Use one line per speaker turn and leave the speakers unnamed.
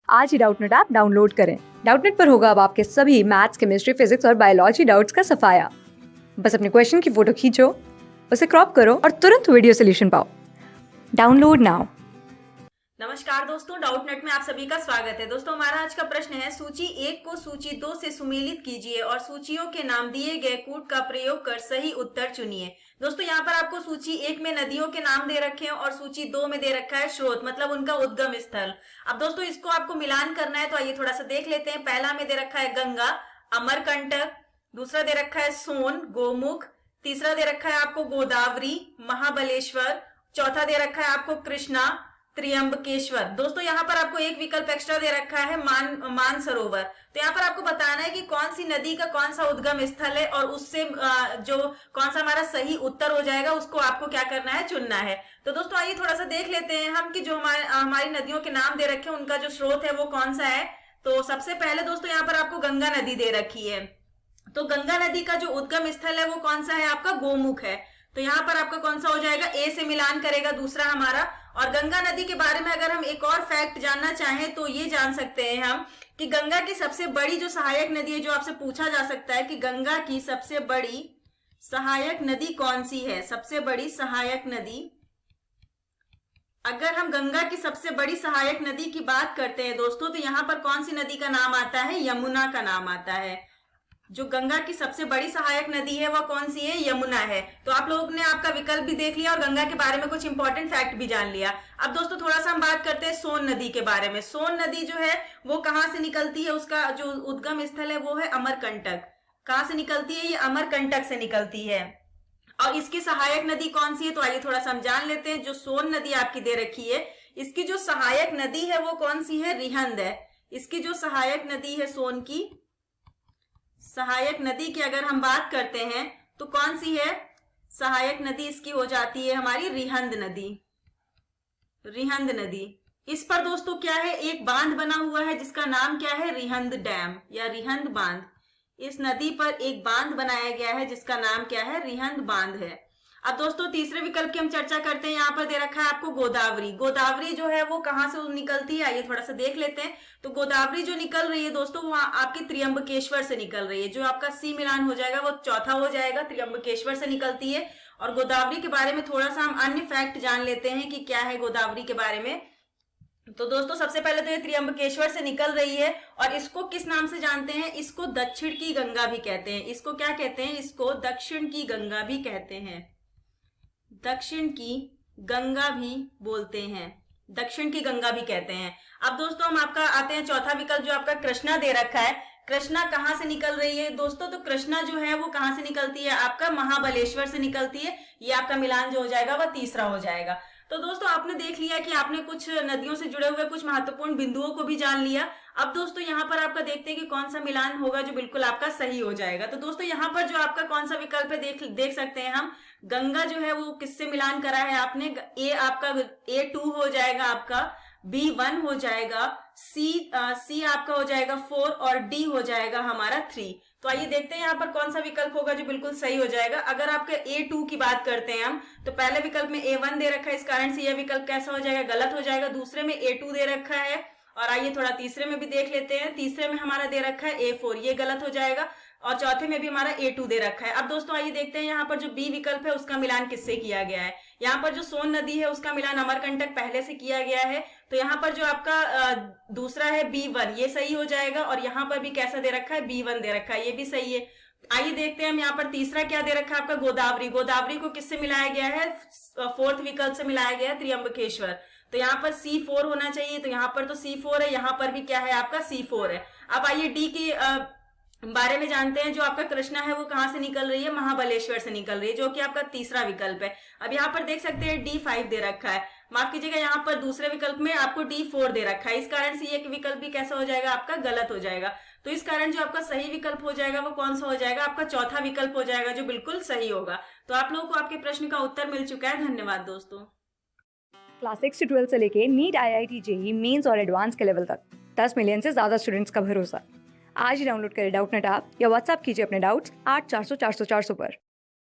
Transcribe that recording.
आज ही Doubtnut app download करें। Doubtnut पर होगा अब आपके सभी मैथ्स, केमिस्ट्री, फिजिक्स और बायोलॉजी डाउट्स का सफाया। बस अपने क्वेश्चन की फोटो खींचो, उसे क्रॉप करो और तुरंत वीडियो सोल्यूशन पाओ। Download now.
नमस्कार दोस्तों, डाउटनेट में आप सभी का स्वागत है। दोस्तों, हमारा आज का प्रश्न है, सूची 1 को सूची 2 से सुमेलित कीजिए और सूचियों के नाम दिए गए कूट का प्रयोग कर सही उत्तर चुनिए। दोस्तों, यहाँ पर आपको सूची 1 में नदियों के नाम दे रखे हैं और सूची 2 में दे रखा है स्रोत, मतलब उनका उद्गम स्थल। अब दोस्तों, इसको आपको मिलान करना है, तो आइए थोड़ा सा देख लेते हैं। पहला में दे रखा है गंगा, अमरकंटक। दूसरा दे रखा है सोन, गोमुख। तीसरा दे रखा है आपको गोदावरी, महाबलेश्वर। चौथा दे रखा है आपको कृष्णा, त्र्यंबकेश्वर। दोस्तों, यहाँ पर आपको एक विकल्प एक्स्ट्रा दे रखा है मानसरोवर। तो यहाँ पर आपको बताना है कि कौन सी नदी का कौन सा उद्गम स्थल है और उससे जो कौन सा हमारा सही उत्तर हो जाएगा उसको आपको क्या करना है, चुनना है। तो दोस्तों, आइए थोड़ा सा देख लेते हैं हम कि जो हमारी नदियों के नाम दे रखे हैं उनका जो स्रोत है वो कौन सा है। तो सबसे पहले दोस्तों, यहाँ पर आपको गंगा नदी दे रखी है। तो गंगा नदी का जो उद्गम स्थल है वो कौन सा है, आपका गोमुख है। तो यहाँ पर आपका कौन सा हो जाएगा, ए से मिलान करेगा दूसरा हमारा। और गंगा नदी के बारे में अगर हम एक और फैक्ट जानना चाहें तो ये जान सकते हैं हम कि गंगा की सबसे बड़ी जो सहायक नदी है, जो आपसे पूछा जा सकता है कि गंगा की सबसे बड़ी सहायक नदी कौन सी है। सबसे बड़ी सहायक नदी, अगर हम गंगा की सबसे बड़ी सहायक नदी की बात करते हैं दोस्तों, तो यहाँ पर कौन सी नदी का नाम आता है, यमुना का नाम आता है। जो गंगा की सबसे बड़ी सहायक नदी है वह कौन सी है, यमुना है। तो आप लोगों ने आपका विकल्प भी देख लिया और गंगा के बारे में कुछ इंपॉर्टेंट फैक्ट भी जान लिया। अब दोस्तों, थोड़ा सा हम बात करते हैं सोन नदी के बारे में। सोन नदी जो है वो कहाँ से निकलती है, उसका जो उद्गम स्थल है वो है अमरकंटक। कहाँ से निकलती है, ये अमरकंटक से निकलती है। और इसकी सहायक नदी कौन सी है, तो आइए थोड़ा सा हम जान लेते हैं। जो सोन नदी आपकी दे रखी है, इसकी जो सहायक नदी है वो कौन सी है, रिहंद है। इसकी जो सहायक नदी है, सोन की सहायक नदी की अगर हम बात करते हैं तो कौन सी है, सहायक नदी इसकी हो जाती है हमारी रिहंद नदी। रिहंद नदी, इस पर दोस्तों क्या है, एक बांध बना हुआ है जिसका नाम क्या है, रिहंद डैम या रिहंद बांध। इस नदी पर एक बांध बनाया गया है जिसका नाम क्या है, रिहंद बांध है। अब दोस्तों, तीसरे विकल्प की हम चर्चा करते हैं। यहाँ पर दे रखा है आपको गोदावरी। गोदावरी जो है वो कहाँ से निकलती है, आइए थोड़ा सा देख लेते हैं। तो गोदावरी जो निकल रही है दोस्तों, वो आपकी त्र्यंबकेश्वर से निकल रही है। जो आपका सी मिलान हो जाएगा वो चौथा हो जाएगा, त्र्यंबकेश्वर से निकलती है। और गोदावरी के बारे में थोड़ा सा हम अन्य फैक्ट जान लेते हैं कि क्या है गोदावरी के बारे में। तो दोस्तों, सबसे पहले तो ये त्र्यंबकेश्वर से निकल रही है और इसको किस नाम से जानते हैं, इसको दक्षिण की गंगा भी कहते हैं। इसको क्या कहते हैं, इसको दक्षिण की गंगा भी कहते हैं। दक्षिण की गंगा भी बोलते हैं, दक्षिण की गंगा भी कहते हैं। अब दोस्तों, हम आपका आते हैं चौथा विकल्प जो आपका कृष्णा दे रखा है। कृष्णा कहाँ से निकल रही है दोस्तों, तो कृष्णा जो है वो कहाँ से निकलती है, आपका महाबलेश्वर से निकलती है। ये आपका मिलान जो हो जाएगा वह तीसरा हो जाएगा। तो दोस्तों, आपने देख लिया कि आपने कुछ नदियों से जुड़े हुए कुछ महत्वपूर्ण बिंदुओं को भी जान लिया। अब दोस्तों, यहाँ पर आपका देखते हैं कि कौन सा मिलान होगा जो बिल्कुल आपका सही हो जाएगा। तो दोस्तों, यहाँ पर जो आपका कौन सा विकल्प है देख सकते हैं हम। गंगा जो है वो किससे मिलान करा है आपने, ए आपका A2 हो जाएगा, आपका B1 हो जाएगा, सी आपका हो जाएगा 4 और D हो जाएगा हमारा 3। तो आइए देखते हैं यहाँ पर कौन सा विकल्प होगा जो बिल्कुल सही हो जाएगा। अगर आपके A2 की बात करते हैं हम, तो पहले विकल्प में A1 दे रखा है, इस कारण से यह विकल्प कैसा हो जाएगा, गलत हो जाएगा। दूसरे में A2 दे रखा है और आइए थोड़ा तीसरे में भी देख लेते हैं। तीसरे में हमारा दे रखा है A4, ये गलत हो जाएगा। और चौथे में भी हमारा A2 दे रखा है। अब दोस्तों, आइए देखते हैं यहाँ पर जो B विकल्प है उसका मिलान किससे किया गया है। यहाँ पर जो सोन नदी है उसका मिलान अमरकंटक पहले से किया गया है। तो यहाँ पर जो आपका दूसरा है B1, ये सही हो जाएगा। और यहाँ पर भी कैसा दे रखा है, B1 दे रखा है, ये भी सही है। आइए देखते हैं हम यहाँ पर तीसरा क्या दे रखा है आपका, गोदावरी। गोदावरी को किससे मिलाया गया है, फोर्थ विकल्प से मिलाया गया है, त्र्यंबकेश्वर। तो यहाँ पर C4 होना चाहिए, तो यहाँ पर तो C4 है, यहाँ पर भी क्या है आपका C4 है। अब आइए D की बारे में जानते हैं। जो आपका कृष्णा है वो कहाँ से निकल रही है, महाबलेश्वर से निकल रही है, जो कि आपका तीसरा विकल्प है। अब यहाँ पर देख सकते हैं D5 दे रखा है, माफ कीजिएगा, यहाँ पर दूसरे विकल्प में आपको D4 दे रखा है। इस कारण से ये विकल्प भी कैसा हो जाएगा, आपका गलत हो जाएगा। तो इस कारण जो आपका सही विकल्प हो जाएगा वो कौन सा हो जाएगा, आपका चौथा विकल्प हो जाएगा जो बिल्कुल सही होगा। तो आप लोगों को आपके प्रश्न का उत्तर मिल चुका है। धन्यवाद दोस्तों।
क्लास 6 से 12 से लेके नीट, IIT, JEE मेंस और एडवांस के लेवल तक 10 मिलियन से ज्यादा स्टूडेंट्स का भरोसा। आज ही डाउनलोड करें डाउटनेट ऐप या व्हाट्सएप कीजिए अपने डाउट्स 8400 400 400 पर।